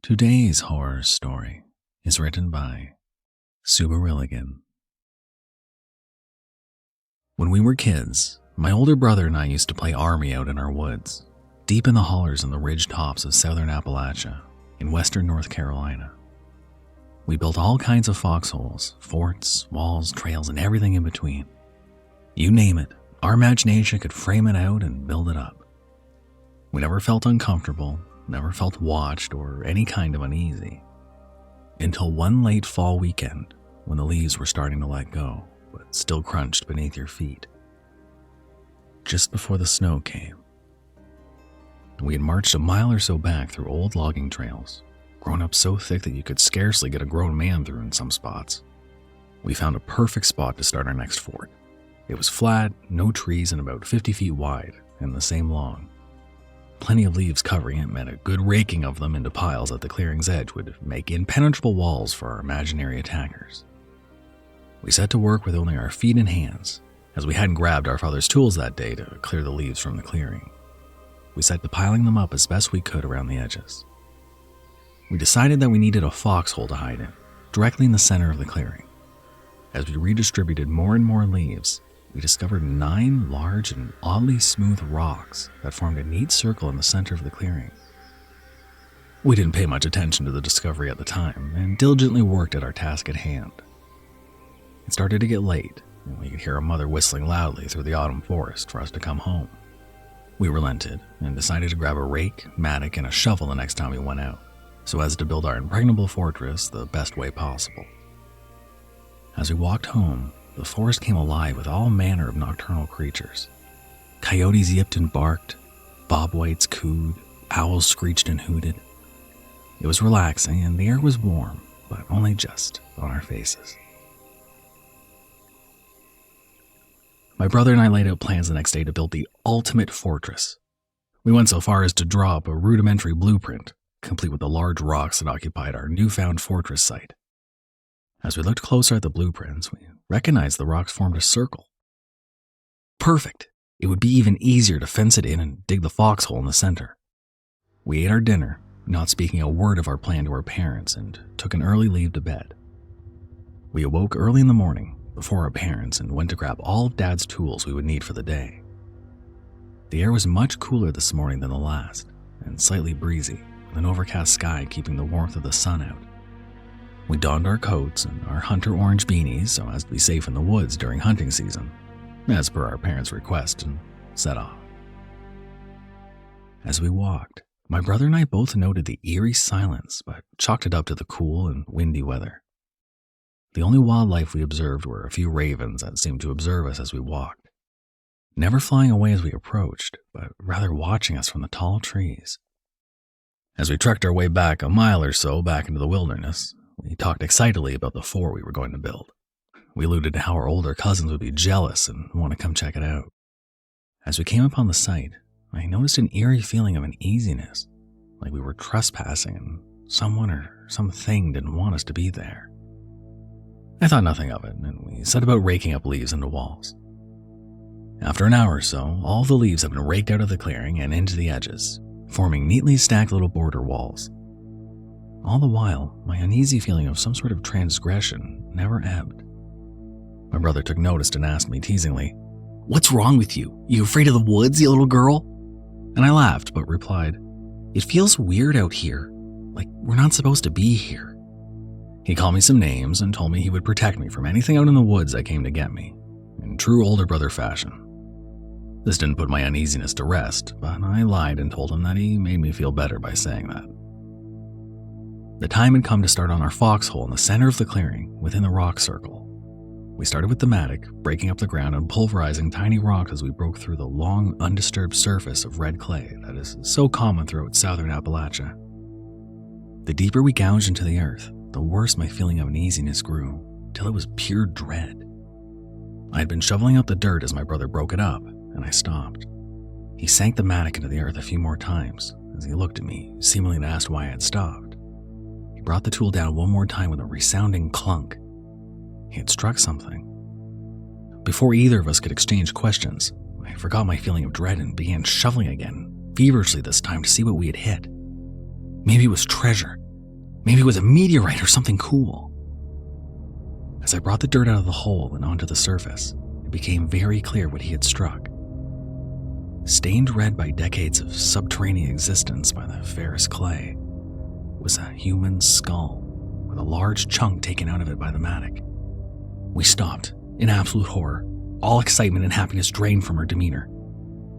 Today's horror story is written by Subaruligan. When we were kids, my older brother and I used to play army out in our woods, deep in the hollers and the ridge tops of southern Appalachia in western North Carolina. We built all kinds of foxholes, forts, walls, trails, and everything in between. You name it, our imagination could frame it out and build it up. We never felt uncomfortable, never felt watched or any kind of uneasy. Until one late fall weekend when the leaves were starting to let go, but still crunched beneath your feet. Just before the snow came. We had marched a mile or so back through old logging trails, grown up so thick that you could scarcely get a grown man through in some spots. We found a perfect spot to start our next fort. It was flat, no trees, and about 50 feet wide, and the same long. Plenty of leaves covering it meant a good raking of them into piles at the clearing's edge would make impenetrable walls for our imaginary attackers. We set to work with only our feet and hands, as we hadn't grabbed our father's tools that day to clear the leaves from the clearing. We set to piling them up as best we could around the edges. We decided that we needed a foxhole to hide in, directly in the center of the clearing. As we redistributed more and more leaves, we discovered 9 large and oddly smooth rocks that formed a neat circle in the center of the clearing. We didn't pay much attention to the discovery at the time and diligently worked at our task at hand. It started to get late, and we could hear a mother whistling loudly through the autumn forest for us to come home. We relented and decided to grab a rake, mattock, and a shovel the next time we went out, so as to build our impregnable fortress the best way possible. As we walked home, the forest came alive with all manner of nocturnal creatures. Coyotes yipped and barked, bobwhites cooed, owls screeched and hooted. It was relaxing and the air was warm, but only just on our faces. My brother and I laid out plans the next day to build the ultimate fortress. We went so far as to draw up a rudimentary blueprint, complete with the large rocks that occupied our newfound fortress site. As we looked closer at the blueprints, we recognized the rocks formed a circle. Perfect! It would be even easier to fence it in and dig the foxhole in the center. We ate our dinner, not speaking a word of our plan to our parents, and took an early leave to bed. We awoke early in the morning, before our parents, and went to grab all of Dad's tools we would need for the day. The air was much cooler this morning than the last, and slightly breezy, with an overcast sky keeping the warmth of the sun out. We donned our coats and our hunter orange beanies so as to be safe in the woods during hunting season, as per our parents' request, and set off. As we walked, my brother and I both noted the eerie silence, but chalked it up to the cool and windy weather. The only wildlife we observed were a few ravens that seemed to observe us as we walked, never flying away as we approached, but rather watching us from the tall trees. As we trekked our way back a mile or so back into the wilderness, we talked excitedly about the fort we were going to build. We alluded to how our older cousins would be jealous and want to come check it out. As we came upon the site, I noticed an eerie feeling of uneasiness, like we were trespassing and someone or something didn't want us to be there. I thought nothing of it, and we set about raking up leaves into walls. After an hour or so, all the leaves had been raked out of the clearing and into the edges, forming neatly stacked little border walls. All the while, my uneasy feeling of some sort of transgression never ebbed. My brother took notice and asked me teasingly, "What's wrong with you? You afraid of the woods, you little girl?" And I laughed, but replied, "It feels weird out here, like we're not supposed to be here." He called me some names and told me he would protect me from anything out in the woods that came to get me, in true older brother fashion. This didn't put my uneasiness to rest, but I lied and told him that he made me feel better by saying that. The time had come to start on our foxhole in the center of the clearing, within the rock circle. We started with the mattock, breaking up the ground and pulverizing tiny rocks as we broke through the long, undisturbed surface of red clay that is so common throughout southern Appalachia. The deeper we gouged into the earth, the worse my feeling of uneasiness grew, till it was pure dread. I had been shoveling out the dirt as my brother broke it up, and I stopped. He sank the mattock into the earth a few more times as he looked at me, seemingly to ask why I had stopped. He brought the tool down one more time with a resounding clunk. He had struck something. Before either of us could exchange questions, I forgot my feeling of dread and began shoveling again, feverishly this time to see what we had hit. Maybe it was treasure. Maybe it was a meteorite or something cool. As I brought the dirt out of the hole and onto the surface, it became very clear what he had struck. Stained red by decades of subterranean existence by the ferrous clay was a human skull with a large chunk taken out of it by the mattock. We stopped, in absolute horror, all excitement and happiness drained from her demeanor.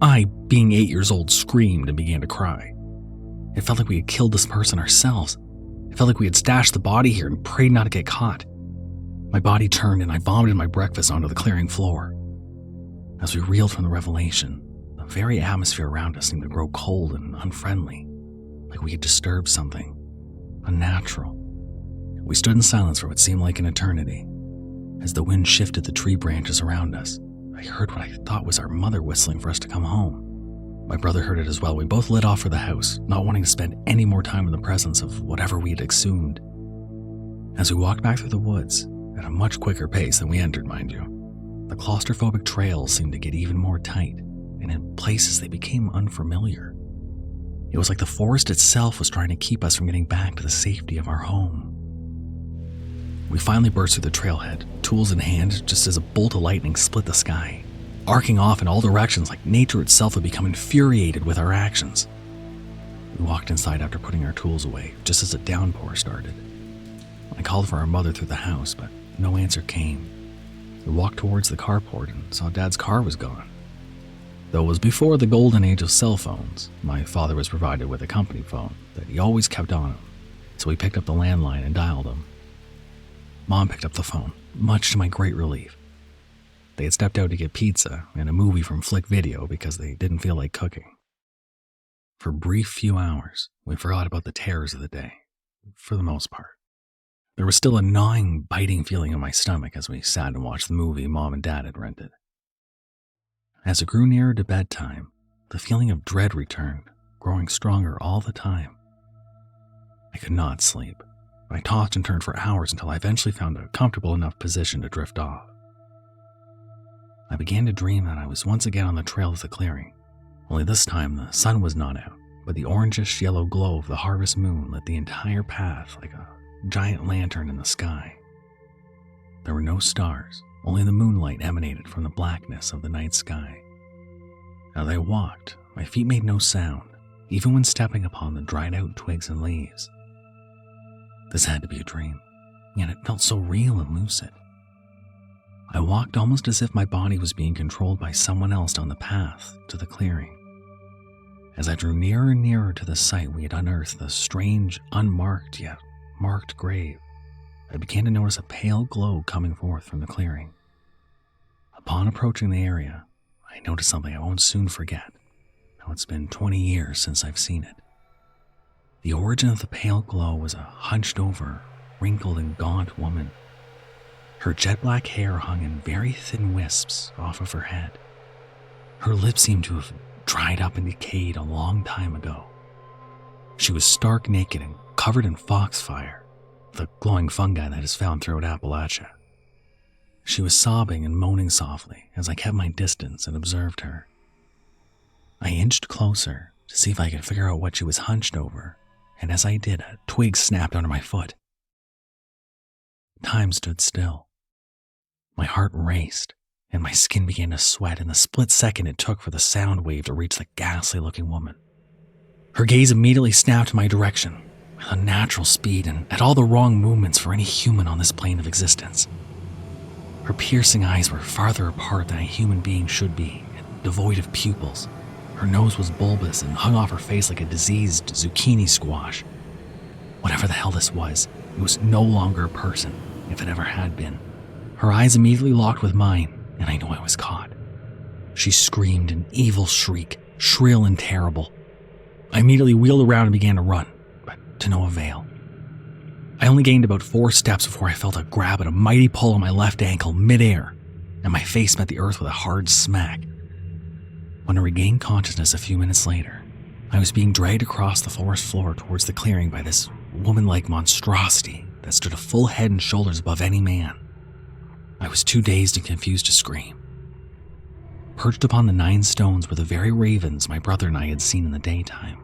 I, being 8 years old, screamed and began to cry. It felt like we had killed this person ourselves. It felt like we had stashed the body here and prayed not to get caught. My body turned and I vomited my breakfast onto the clearing floor. As we reeled from the revelation, the very atmosphere around us seemed to grow cold and unfriendly, like we had disturbed something unnatural. We stood in silence for what seemed like an eternity. As the wind shifted the tree branches around us, I heard what I thought was our mother whistling for us to come home. My brother heard it as well. We both lit off for the house, not wanting to spend any more time in the presence of whatever we had exhumed. As we walked back through the woods, at a much quicker pace than we entered, mind you, the claustrophobic trails seemed to get even more tight, and in places they became unfamiliar. It was like the forest itself was trying to keep us from getting back to the safety of our home. We finally burst through the trailhead, tools in hand, just as a bolt of lightning split the sky, arcing off in all directions like nature itself had become infuriated with our actions. We walked inside after putting our tools away, just as a downpour started. I called for our mother through the house, but no answer came. We walked towards the carport and saw Dad's car was gone. Though it was before the golden age of cell phones, my father was provided with a company phone that he always kept on him, so we picked up the landline and dialed him. Mom picked up the phone, much to my great relief. They had stepped out to get pizza and a movie from Flick Video because they didn't feel like cooking. For a brief few hours, we forgot about the terrors of the day, for the most part. There was still a gnawing, biting feeling in my stomach as we sat and watched the movie Mom and Dad had rented. As it grew nearer to bedtime, the feeling of dread returned, growing stronger all the time. I could not sleep. I tossed and turned for hours until I eventually found a comfortable enough position to drift off. I began to dream that I was once again on the trail of the clearing, only this time the sun was not out, but the orangish yellow glow of the harvest moon lit the entire path like a giant lantern in the sky. There were no stars, only the moonlight emanated from the blackness of the night sky. As I walked, my feet made no sound, even when stepping upon the dried out twigs and leaves. This had to be a dream, yet it felt so real and lucid. I walked almost as if my body was being controlled by someone else down the path to the clearing. As I drew nearer and nearer to the site we had unearthed the strange, unmarked yet marked grave, I began to notice a pale glow coming forth from the clearing. Upon approaching the area, I noticed something I won't soon forget. Now it's been 20 years since I've seen it. The origin of the pale glow was a hunched-over, wrinkled and gaunt woman. Her jet-black hair hung in very thin wisps off of her head. Her lips seemed to have dried up and decayed a long time ago. She was stark naked and covered in foxfire, the glowing fungi that is found throughout Appalachia. She was sobbing and moaning softly as I kept my distance and observed her. I inched closer to see if I could figure out what she was hunched over, and as I did, a twig snapped under my foot. Time stood still. My heart raced, and my skin began to sweat in the split second it took for the sound wave to reach the ghastly-looking woman. Her gaze immediately snapped in my direction, with unnatural speed and at all the wrong movements for any human on this plane of existence. Her piercing eyes were farther apart than a human being should be, and devoid of pupils. Her nose was bulbous and hung off her face like a diseased zucchini squash. Whatever the hell this was, it was no longer a person, if it ever had been. Her eyes immediately locked with mine, and I knew I was caught. She screamed an evil shriek, shrill and terrible. I immediately wheeled around and began to run, but to no avail. I only gained about 4 steps before I felt a grab and a mighty pull on my left ankle midair, and my face met the earth with a hard smack. When I regained consciousness a few minutes later, I was being dragged across the forest floor towards the clearing by this woman-like monstrosity that stood a full head and shoulders above any man. I was too dazed and confused to scream. Perched upon the 9 stones were the very ravens my brother and I had seen in the daytime.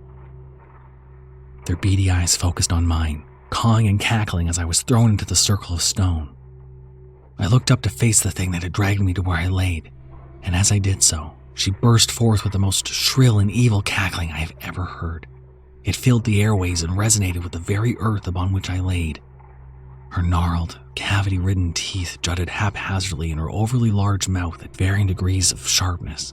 Their beady eyes focused on mine, cawing and cackling as I was thrown into the circle of stone. I looked up to face the thing that had dragged me to where I laid, and as I did so, she burst forth with the most shrill and evil cackling I have ever heard. It filled the airways and resonated with the very earth upon which I laid. Her gnarled, cavity-ridden teeth jutted haphazardly in her overly large mouth at varying degrees of sharpness.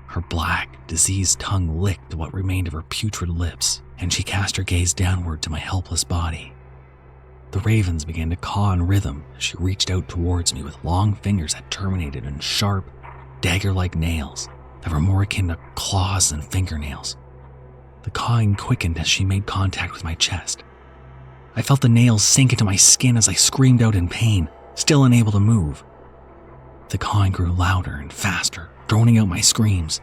Her black, diseased tongue licked what remained of her putrid lips, and she cast her gaze downward to my helpless body. The ravens began to caw in rhythm as she reached out towards me with long fingers that terminated in sharp, dagger-like nails that were more akin to claws than fingernails. The cawing quickened as she made contact with my chest. I felt the nails sink into my skin as I screamed out in pain, still unable to move. The cawing grew louder and faster, droning out my screams.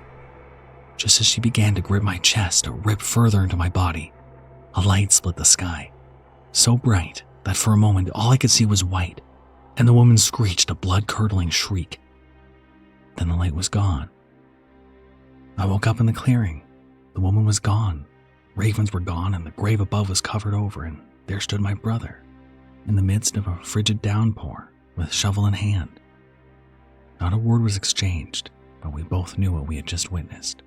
Just as she began to grip my chest to rip further into my body, a light split the sky, so bright that for a moment all I could see was white, and the woman screeched a blood-curdling shriek. Then the light was gone. I woke up in the clearing. The woman was gone. Ravens were gone, and the grave above was covered over, and there stood my brother, in the midst of a frigid downpour, with shovel in hand. Not a word was exchanged, but we both knew what we had just witnessed.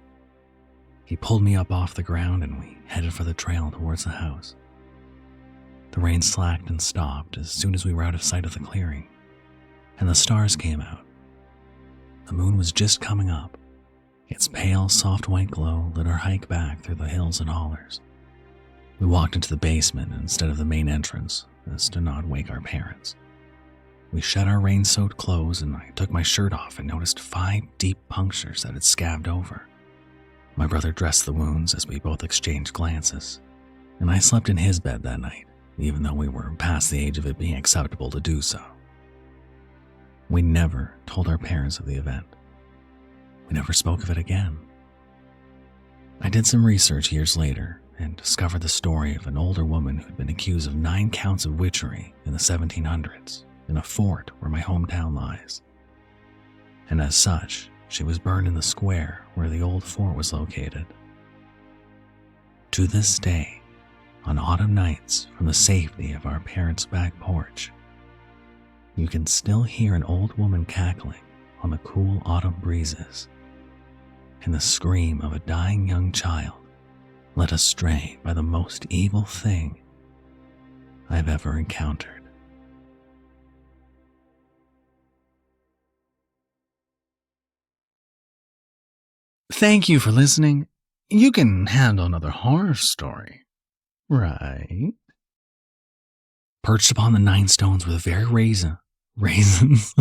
He pulled me up off the ground, and we headed for the trail towards the house. The rain slacked and stopped as soon as we were out of sight of the clearing, and the stars came out. The moon was just coming up. Its pale, soft white glow lit our hike back through the hills and hollers. We walked into the basement instead of the main entrance, as to not wake our parents. We shed our rain-soaked clothes, and I took my shirt off and noticed 5 deep punctures that had scabbed over. My brother dressed the wounds as we both exchanged glances, and I slept in his bed that night, even though we were past the age of it being acceptable to do so. We never told our parents of the event. We never spoke of it again. I did some research years later and discovered the story of an older woman who had been accused of 9 counts of witchery in the 1700s in a fort where my hometown lies. And as such, she was burned in the square where the old fort was located. To this day, on autumn nights from the safety of our parents' back porch, you can still hear an old woman cackling on the cool autumn breezes, and the scream of a dying young child led astray by the most evil thing I've ever encountered. Thank you for listening. You can handle another horror story, right? Perched upon the 9 stones were the very raisins.